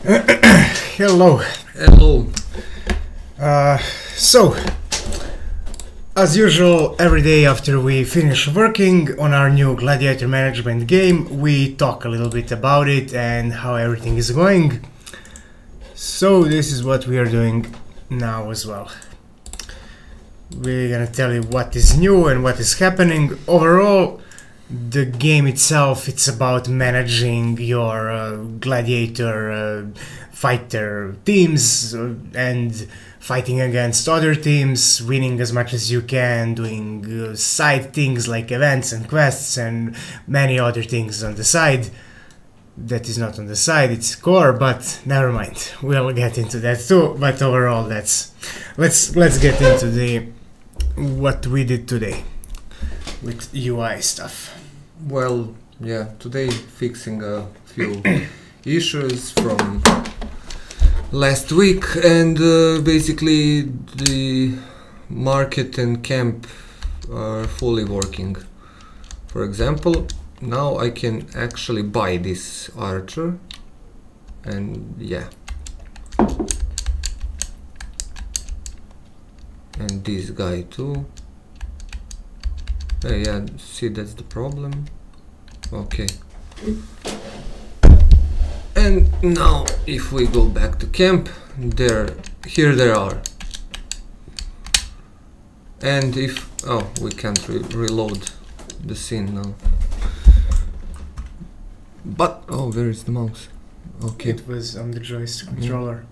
Hello. Hello. So, as usual, every day after we finish working on our new Gladiator management game, we talk a little bit about it and how everything is going. So this is what we are doing now as well. We're gonna tell you what is new and what is happening. Overall, the game itself, it's about managing your gladiator fighter teams and fighting against other teams, winning as much as you can, doing side things like events and quests and many other things on the side. That is not on the side, it's core, but never mind. We'll get into that too. But overall, let's get into the what we did today with UI stuff. Well, yeah, today fixing a few issues from last week, and basically the market and camp are fully working. For example, now I can actually buy this archer, and yeah, and this guy too. Yeah, see, that's the problem. Okay. And now if we go back to camp, here they are. And if we can't reload the scene now. But where is the mouse? Okay. It was on the joystick controller.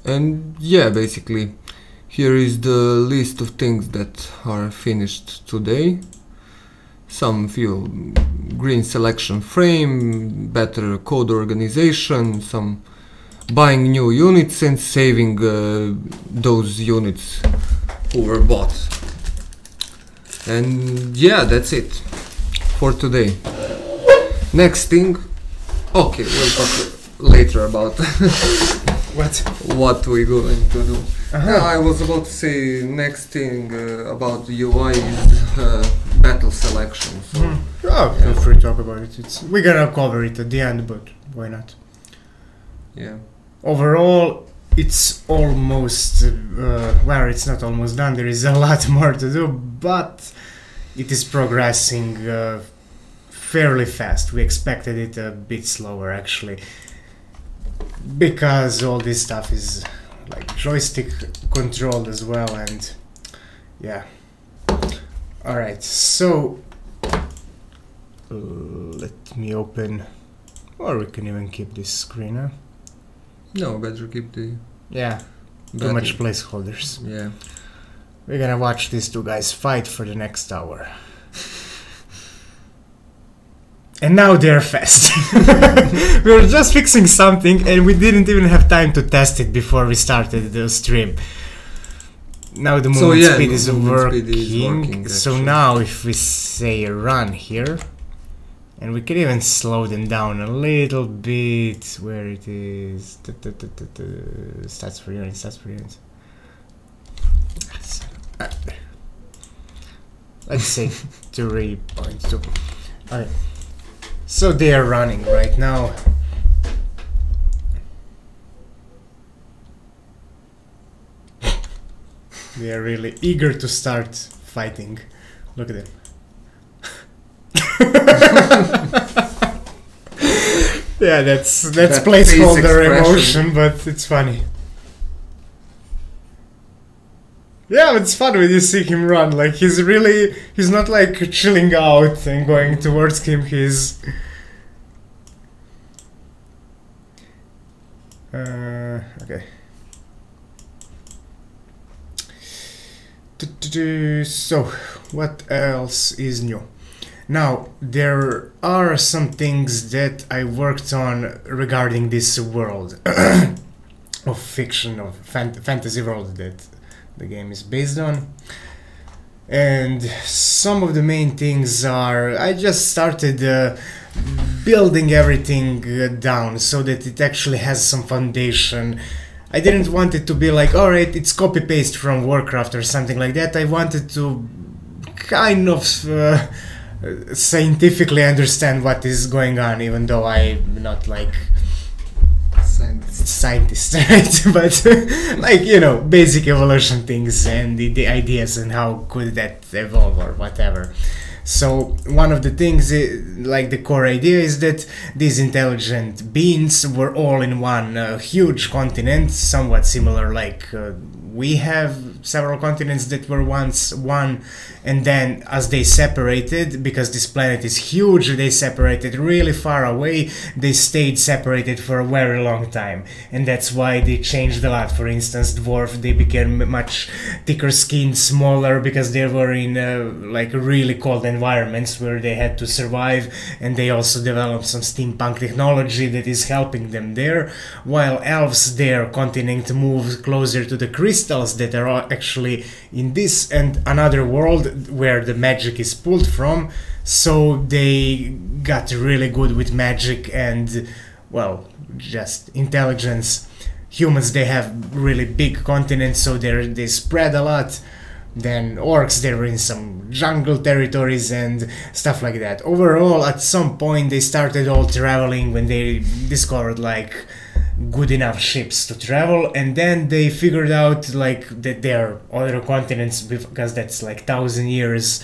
And yeah, basically here is the list of things that are finished today. Some few green selection frame, better code organization, some buying new units and saving those units who were bought. And yeah, that's it for today. Next thing, okay, we'll talk later about what we're going to do. I was about to say next thing about the UI is battle selection. So Feel free to talk about it. We're gonna cover it at the end, but why not? Yeah. Overall, it's almost well, it's not almost done. There is a lot more to do, but it is progressing fairly fast. We expected it a bit slower actually, because all this stuff is like joystick controlled as well, and yeah. Alright, so let me open, or we can even keep this screen, huh? No, better keep the... Yeah, too much placeholders. Yeah. We're gonna watch these two guys fight for the next hour. And now they're fast. We were just fixing something and we didn't even have time to test it before we started the stream. Now the movement speed is working. So now if we say run here, and we can even slow them down a little bit, where it is, stats for units, let's say 3.2. Okay. So they are running right now. They are really eager to start fighting. Look at them. Yeah, that's placeholder emotion, but it's funny. Yeah, it's fun when you see him run. Like he's not like chilling out and going towards him. He's okay. So what else is new? Now there are some things that I worked on regarding this world of fiction, of fantasy world that the game is based on, and some of the main things are I just started building everything down so that it actually has some foundation. I didn't want it to be like, alright, it's copy-paste from Warcraft or something like that. I wanted to kind of scientifically understand what is going on, even though I'm not like scientist, right? But like, you know, basic evolution things and the ideas and how could that evolve or whatever. So one of the things, like the core idea, is that these intelligent beings were all in one huge continent, somewhat similar like we have several continents that were once one, and then as they separated, because this planet is huge, they separated really far away, they stayed separated for a very long time, and that's why they changed a lot. For instance, dwarf, they became much thicker skinned, smaller, because they were in like really cold environments where they had to survive, and they also developed some steampunk technology that is helping them there, while elves, their continent moves closer to the crystals that are actually in this and another world where the magic is pulled from, so they got really good with magic and, well, just intelligence. Humans, they have really big continents, so they spread a lot. Then orcs, they were in some jungle territories and stuff like that. Overall, at some point they started all traveling when they discovered like good enough ships to travel, and then they figured out like that there are other continents, because that's like 1,000 years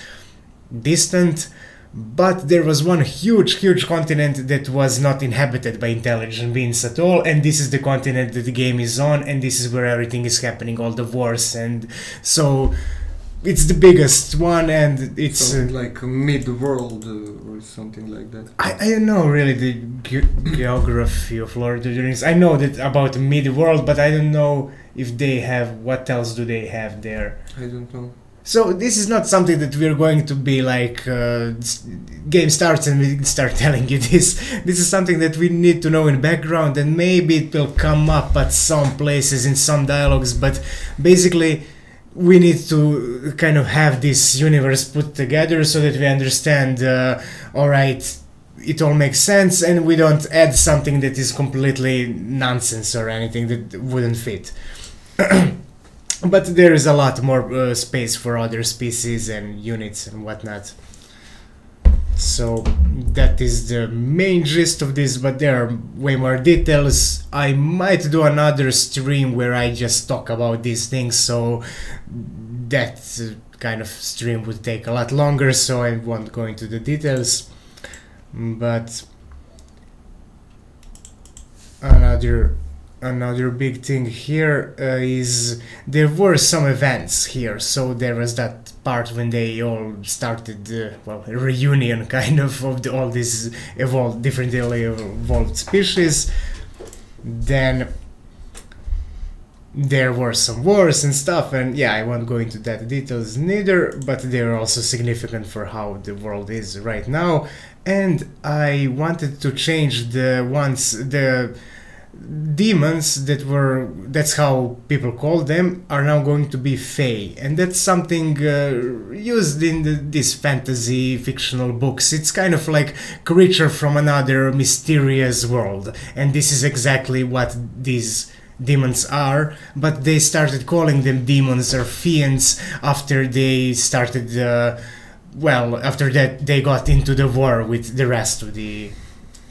distant. But there was one huge continent that was not inhabited by intelligent beings at all, and this is the continent that the game is on, and this is where everything is happening, all the wars, and so it's the biggest one, and it's like a mid-world or something like that. I don't know really the geography of Lord of the Rings. I know that about mid-world, but I don't know if they have, what else do they have there. I don't know. So this is not something that we're going to be like, game starts and we start telling you this. This is something that we need to know in background, and maybe it will come up at some places in some dialogues, but basically we need to kind of have this universe put together so that we understand, alright, it all makes sense, and we don't add something that is completely nonsense or anything that wouldn't fit. But there is a lot more space for other species and units and whatnot. So that is the main gist of this, but there are way more details. I might do another stream where I just talk about these things, so that kind of stream would take a lot longer, so I won't go into the details. But another big thing here is there were some events here. So there was that part when they all started, well, a reunion kind of all these differently evolved species. Then there were some wars and stuff, and yeah, I won't go into that details neither, but they're also significant for how the world is right now. And I wanted to change the demons that were, that's how people call them, are now going to be fae, and that's something used in these fantasy fictional books. It's kind of like creature from another mysterious world, and this is exactly what these demons are, but they started calling them demons or fiends after they started, well, after that they got into the war with the rest of the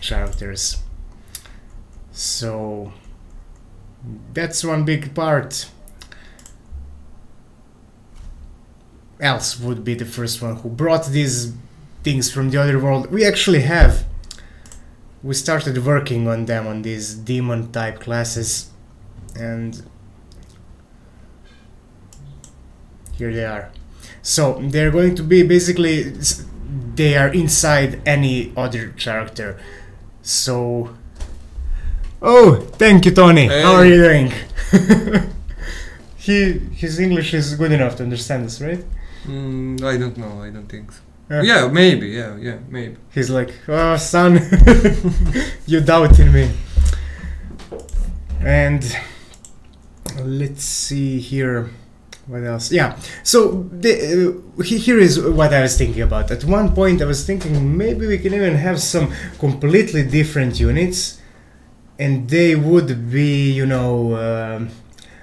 characters. So that's one big part. Else would be the first one who brought these things from the other world. We started working on them, on these demon type classes, and here they are. So they're going to be basically, they are inside any other character. So, oh, thank you, Tony. Hey. How are you doing? His English is good enough to understand us, right? I don't know. I don't think so. Yeah, maybe. Yeah, maybe. He's like, oh, son, you doubted me. And let's see here. What else? Yeah, so here is what I was thinking about. At one point I was thinking maybe we can even have some completely different units, and they would be, you know,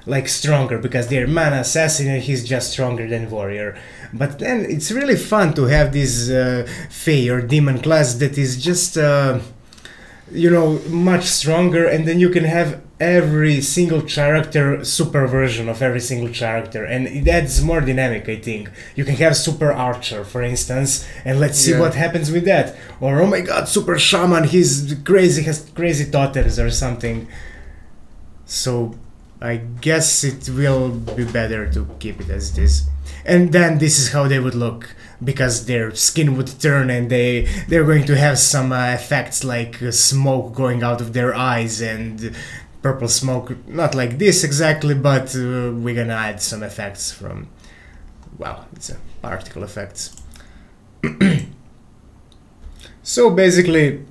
like stronger because they're mana assassin and he's just stronger than warrior. But then it's really fun to have this Fey or demon class that is just you know, much stronger, and then you can have every single character super version of every single character, and it adds more dynamic. I think you can have super archer, for instance, and let's see what happens with that. Or oh my god, super shaman, he's crazy, has crazy totems or something. So I guess it will be better to keep it as it is. And then this is how they would look, because their skin would turn and they're going to have some effects like smoke going out of their eyes and purple smoke, not like this exactly, but we're gonna add some effects from, well, it's a particle effects. So basically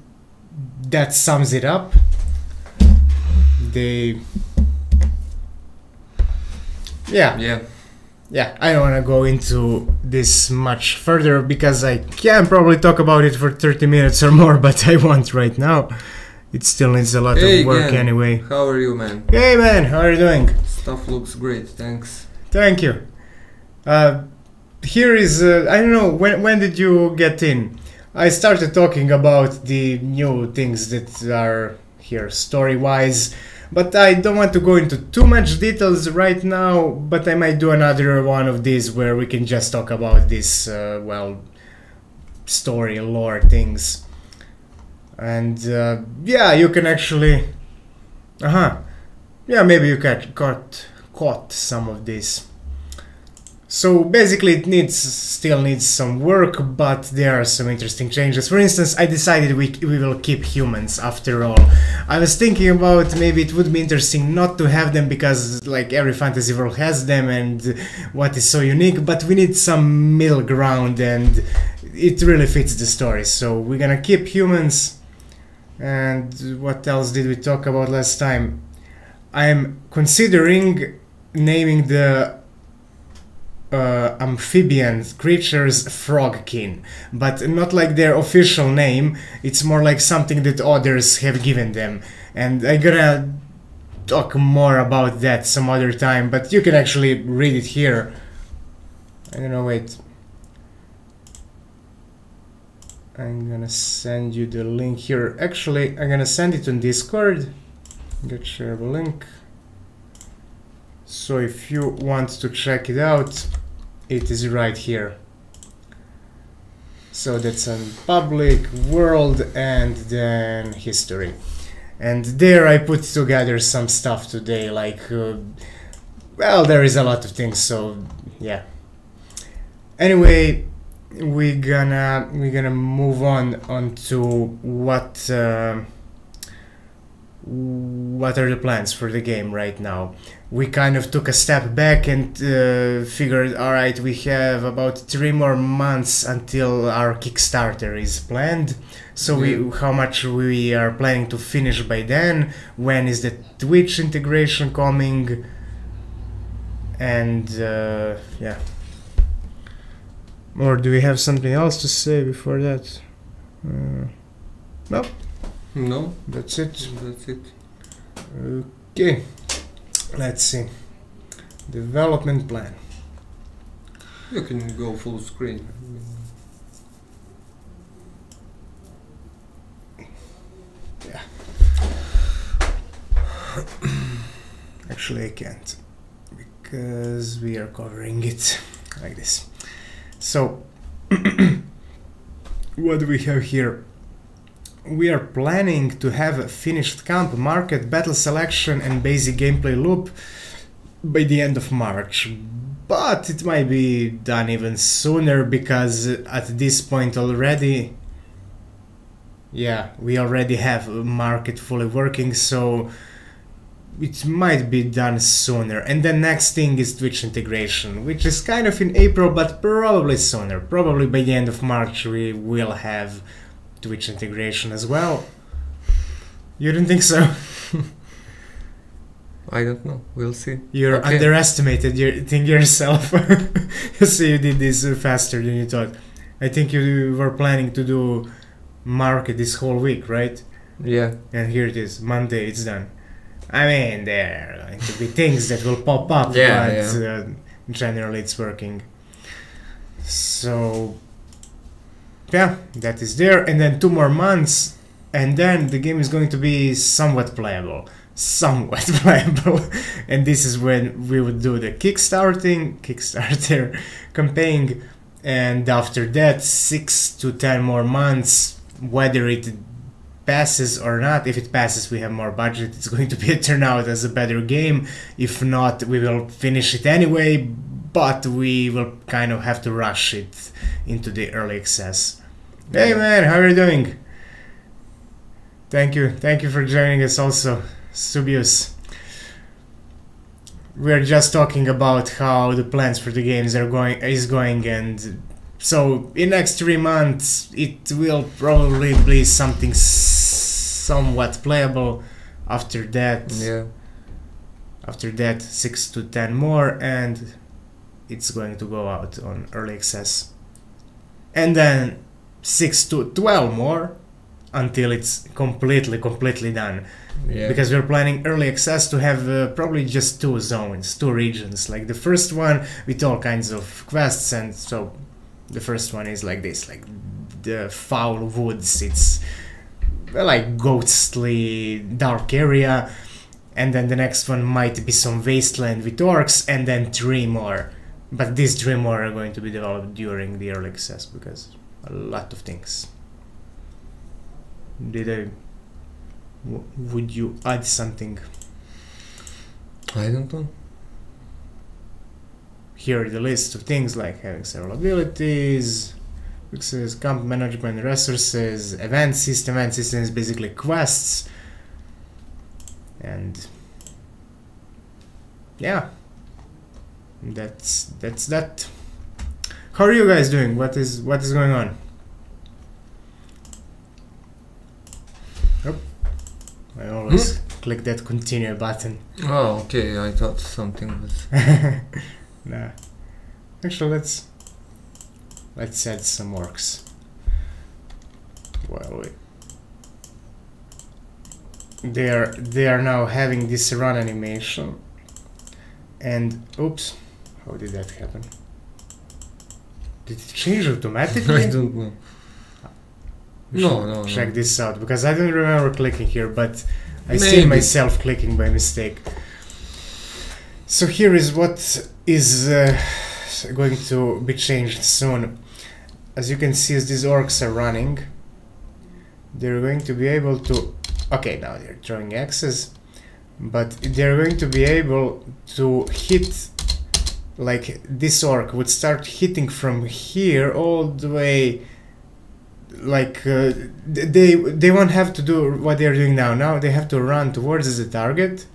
that sums it up. Yeah, I don't want to go into this much further because I can probably talk about it for 30 minutes or more, but I won't right now. It still needs a lot of work anyway. How are you, man? Hey man, how are you doing? Stuff looks great, thanks. Thank you. Here is, I don't know, when did you get in? I started talking about the new things that are here story-wise, but I don't want to go into too much details right now, but I might do another one of these where we can just talk about this, well, story, lore things. And yeah, you can actually... Yeah, maybe you caught some of this. So basically it still needs some work, but there are some interesting changes. For instance, I decided we will keep humans after all. I was thinking about maybe it would be interesting not to have them because like every fantasy world has them and what is so unique, but we need some middle ground and it really fits the story. So we're gonna keep humans. And what else did we talk about last time? I am considering naming the amphibian creatures frogkin, but not like their official name. It's more like something that others have given them, and I'm gonna talk more about that some other time, but you can actually read it here. I don't know, wait, I'm gonna send you the link here. Actually, I'm gonna send it on Discord. Get shareable link. So if you want to check it out, it is right here. So that's on public, world, and then history. And there I put together some stuff today, like, well, there is a lot of things, so yeah. Anyway, we're gonna move on to what are the plans for the game right now. We kind of took a step back and figured, alright, we have about 3 more months until our Kickstarter is planned. So how much we are planning to finish by then, when is the Twitch integration coming, and yeah. Or do we have something else to say before that? No? No, That's it. that's it. Okay, let's see. Development plan. You can go full screen. Yeah. Actually, I can't because we are covering it like this. So, what do we have here? We are planning to have a finished camp, market, battle selection and basic gameplay loop by the end of March. But it might be done even sooner because at this point already, yeah, we already have a market fully working, so it might be done sooner. And the next thing is Twitch integration, which is kind of in April, but probably sooner. Probably by the end of March we will have Twitch integration as well. You don't think so? I don't know. We'll see. You're underestimated your thing yourself. You see, you did this faster than you thought. I think you were planning to do market this whole week, right? Yeah. And here it is, Monday, it's done. I mean, there are going to be things that will pop up, but generally it's working. So, yeah, that is there. And then 2 more months, and then the game is going to be somewhat playable. Somewhat playable. And this is when we would do the Kickstarter campaign. And after that, 6 to 10 more months, whether it passes or not. If it passes, we have more budget. It's going to turn out as a better game. If not, we will finish it anyway, but we will kind of have to rush it into the early access. Hey man, how are you doing? Thank you for joining us also, Subius. We're just talking about how the plans for the games is going, and so in next 3 months it will probably be something somewhat playable. After that, 6 to 10 more, and it's going to go out on early access, and then 6 to 12 more until it's completely done. Because we're planning early access to have probably just 2 zones, 2 regions. Like the first one with all kinds of quests, and so the first one is like this, like the foul woods. It's like ghostly dark area, and then the next one might be some wasteland with orcs, and then 3 more. But these 3 more are going to be developed during the early access because a lot of things. Would you add something? I don't know. Here are the list of things like having several abilities, fixes, camp management, resources, event system. Event system is basically quests, and yeah, that's that. How are you guys doing? What is going on? Oh, I always click that continue button. Oh, okay. I thought something was. Nah. Actually, let's add some orcs. Well, they are now having this run animation, and oops, how did that happen? Did it change automatically? I don't know. No. Check this out, because I don't remember clicking here, but I see myself clicking by mistake. So here is what is going to be changed soon. As you can see, as these orcs are running, they're going to be able to... Okay, now they're throwing axes, but they're going to be able to hit... Like, this orc would start hitting from here all the way... Like, they won't have to do what they're doing now. Now they have to run towards the target,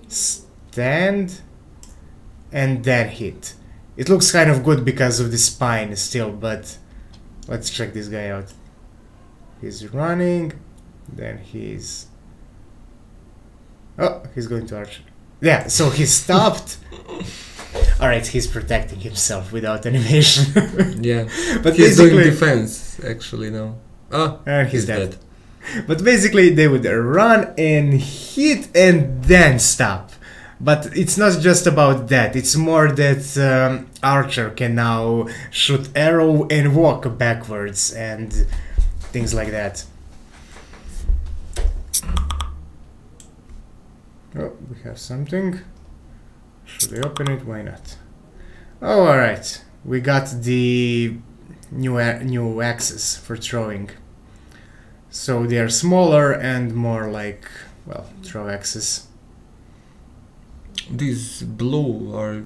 stand, and then hit. It looks kind of good because of the spine still, but let's check this guy out. He's running, then he's... Oh, he's going to arch. Yeah, so he stopped. Alright, he's protecting himself without animation. Yeah, but he's doing defense actually now. Oh, and he's dead. But basically they would run and hit and then stop. But it's not just about that, it's more that Archer can now shoot arrow and walk backwards and things like that. Oh, we have something. Should I open it? Why not? Oh, alright. We got the new axes for throwing. So they are smaller and more like, well, throw axes. These blue are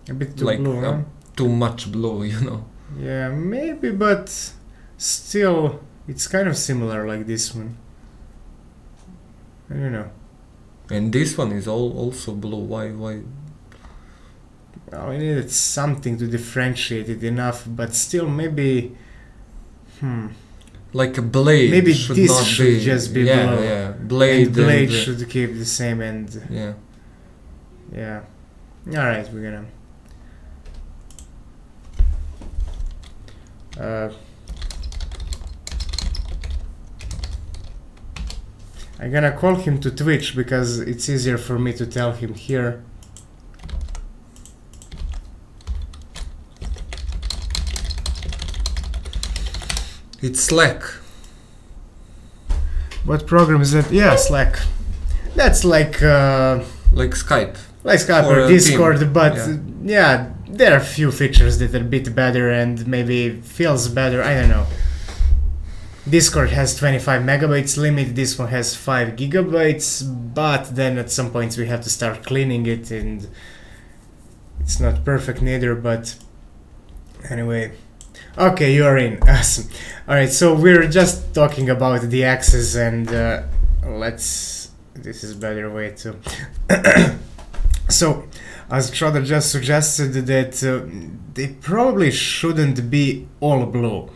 a bit too like blue, huh? Too much blue, you know. Yeah, maybe, but still, it's kind of similar like this one. I don't know. And this one is also blue. Why? Well, we needed something to differentiate it enough, but still, maybe. Like a blade. Maybe should this not should be, just be yeah, blue. yeah. Blade. And should keep the same end. Yeah. Yeah. Alright, we're gonna... I'm gonna call him to Twitch because it's easier for me to tell him here. It's Slack. What program is that? Yeah, Slack. That's like Skype. Like Skype or or Discord, team. but Yeah. yeah, there are a few features that are a bit better and maybe feels better. I don't know. Discord has 25 megabytes limit, this one has 5 gigabytes, but then at some points we have to start cleaning it and it's not perfect neither, but anyway. Okay, you're in. Awesome. Alright, so we're just talking about the axes and this is a better way to... So, as Trotter just suggested that they probably shouldn't be all blue,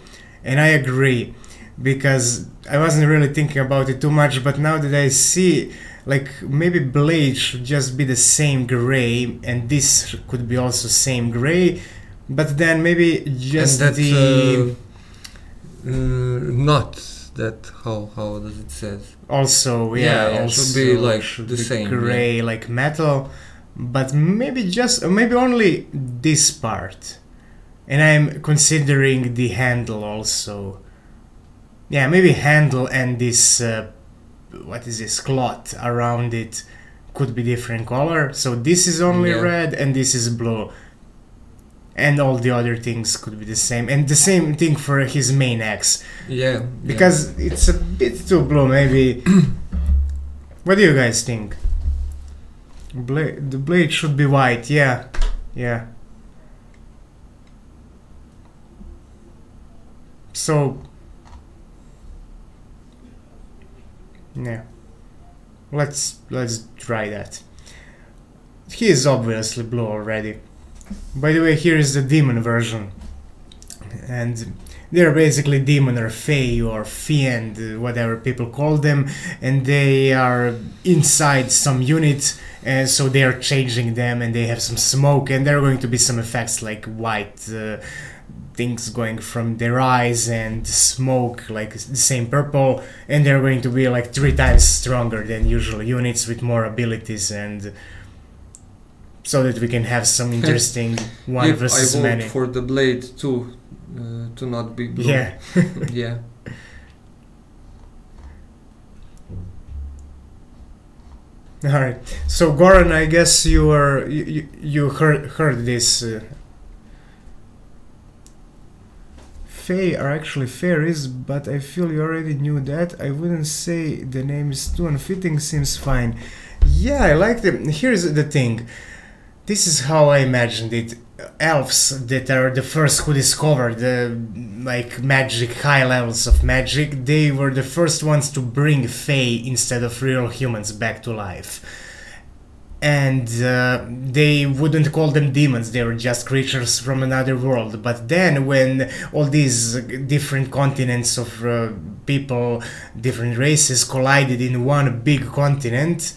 and I agree. Because I wasn't really thinking about it too much, but now that I see, like, maybe blade should just be the same gray, and this could be also same gray, but then maybe just and that, the... not that, how does it says? Also, yeah, also should be like should the be same. gray, Yeah. like metal, but maybe just, maybe only this part. And I'm considering the handle also. Yeah, maybe handle and this, what is this, cloth around it could be different color. So this is only red and this is blue. And all the other things could be the same. And the same thing for his main axe. Yeah. Because it's a bit too blue, maybe. What do you guys think? The blade should be white, yeah. Yeah. So... yeah, let's try that. He is obviously blue already. By the way, here is the demon version, and they're basically demon or fae or fiend, whatever people call them, and they are inside some unit, and so they are changing them, and they have some smoke, and there are going to be some effects like white things going from their eyes and smoke like the same purple, and they're going to be like 3 times stronger than usual units with more abilities, and so that we can have some interesting one versus I vote many. for the blade too, to not be blue. Yeah. Yeah. All right. So Goran, I guess you heard this. Fae are actually fairies, but I feel you already knew that. I wouldn't say the name is too unfitting, seems fine. Yeah, I like them. Here's the thing. This is how I imagined it. Elves that are the first who discovered the like magic, high levels of magic, they were the first ones to bring Fae instead of real humans back to life. And they wouldn't call them demons, they were just creatures from another world. But then when all these different continents of people, different races collided in one big continent,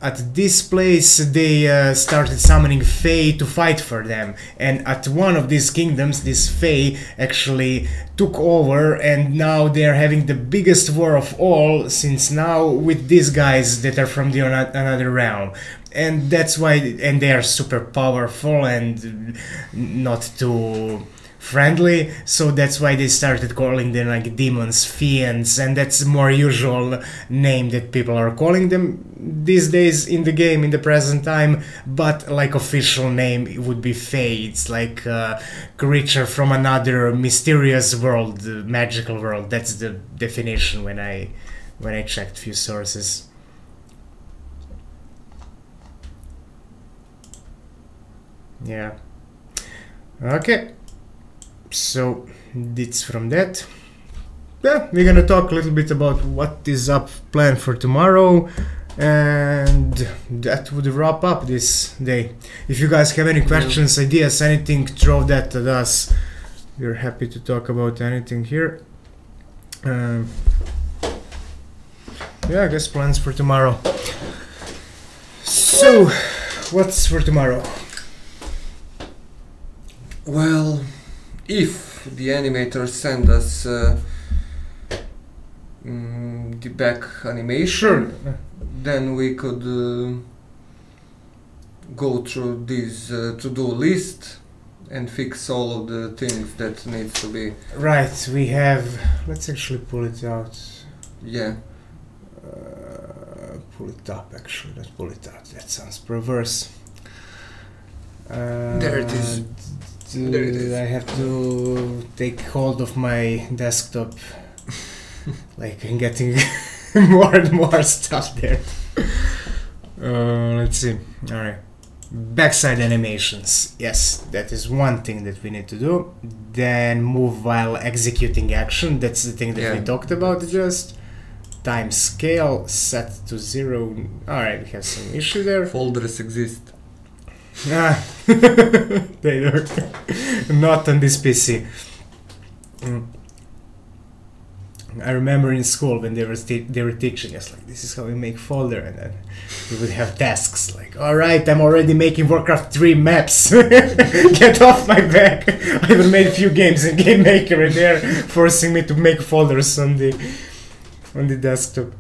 at this place they started summoning Fae to fight for them. And at one of these kingdoms, this Fae actually took over, and now they're having the biggest war of all, since now with these guys that are from the another realm. And that's why, and they are super powerful and not too friendly, so that's why they started calling them like demons, fiends, and that's a more usual name that people are calling them these days in the game, in the present time. But like official name, it would be Fae. It's like a creature from another mysterious world, magical world. That's the definition when I checked few sources. Yeah. Okay. So that's from that. Yeah, we're gonna talk a little bit about what is up planned for tomorrow, and that would wrap up this day. If you guys have any questions, ideas, anything, throw that at us. We're happy to talk about anything here. Yeah, I guess plans for tomorrow. So, what's for tomorrow? Well, if the animators send us the back animation. Sure. Then we could go through this to-do list and fix all of the things that needs to be. Right, we have. Let's actually pull it out. Yeah. Pull it up. Actually, let's pull it out. That sounds perverse. There it is. There it is. I have to take hold of my desktop. Like I'm getting more and more stuff there. Let's see. All right. Backside animations. Yes, that is one thing that we need to do. Then move while executing action. That's the thing that we talked about just. Time scale set to 0. Alright, we have some issue there. Folders exist. Ah, they do. Not on this PC. I remember in school when they were teaching us like this is how we make folder, and then we would have tasks like, all right, I'm already making Warcraft 3 maps. Get off my back. I even made a few games in Game Maker, and they're forcing me to make folders on the desktop.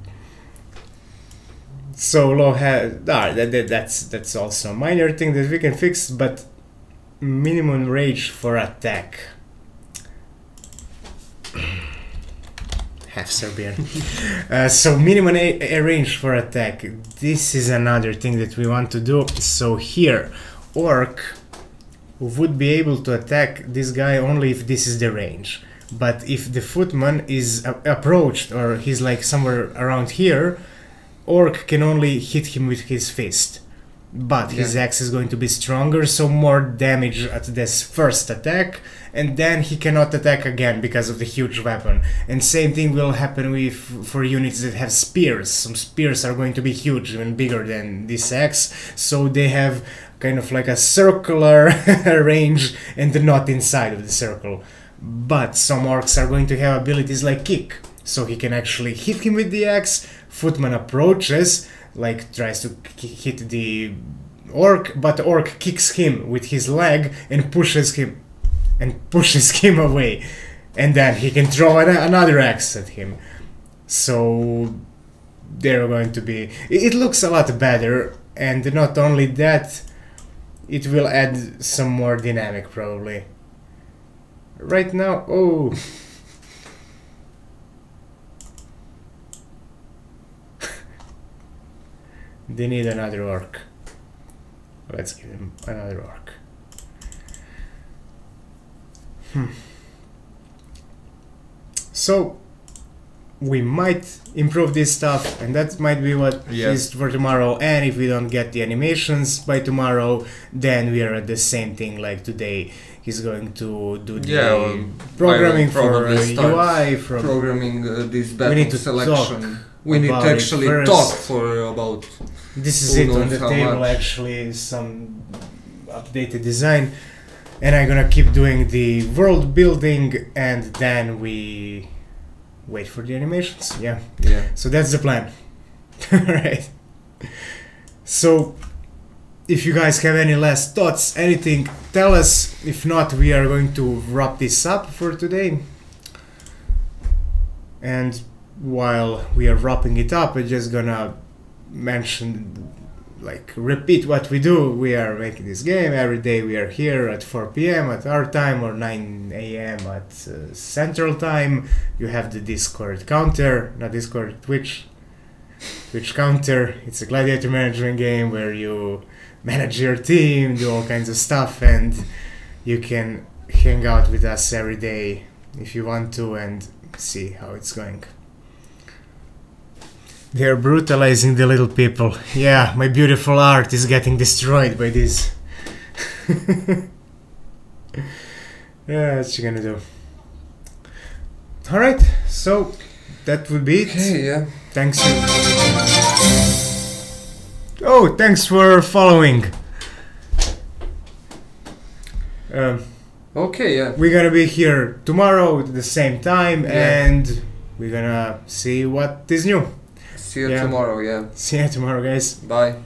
So low head. That's also a minor thing that we can fix, but minimum range for attack. Half Serbian. So minimum range for attack. This is another thing that we want to do. So here, orc would be able to attack this guy only if this is the range. But if the footman is approached or he's like somewhere around here, orc can only hit him with his fist. But his axe is going to be stronger, so more damage at this first attack, and then he cannot attack again because of the huge weapon. And same thing will happen with for units that have spears. Some spears are going to be huge, even bigger than this axe, so they have kind of like a circular range and not inside of the circle. But some orcs are going to have abilities like kick, so he can actually hit him with the axe. Footman approaches, like tries to hit the orc, but the orc kicks him with his leg and pushes him away, and then he can throw another axe at him. So they're going to be. It looks a lot better, and not only that, it will add some more dynamic probably. Right now, oh. They need another orc. Let's give them another orc. So we might improve this stuff, and that might be what is for tomorrow. And if we don't get the animations by tomorrow, then we are at the same thing like today. He's going to do the programming for UI. From programming this battle selection. We need to actually talk for about. This is it on the table. Actually, some updated design, and I'm gonna keep doing the world building, and then we wait for the animations. Yeah. So that's the plan. Alright. So if you guys have any last thoughts, anything, tell us. If not, we are going to wrap this up for today. And while we are wrapping it up, I'm just gonna mention, like, repeat what we do. We are making this game every day. We are here at 4 PM at our time, or 9 AM at Central Time. You have the Discord counter, not Discord, Twitch counter. It's a Gladiator management game where you manage your team, do all kinds of stuff, and you can hang out with us every day if you want to and see how it's going. They're brutalizing the little people. Yeah, my beautiful art is getting destroyed by this. Yeah, what you gonna do? Alright, so that would be it. Okay, yeah. Thanks. Oh, thanks for following. Okay, yeah. We're gonna be here tomorrow at the same time, and we're gonna see what is new. See you tomorrow, yeah. See you tomorrow, guys. Bye.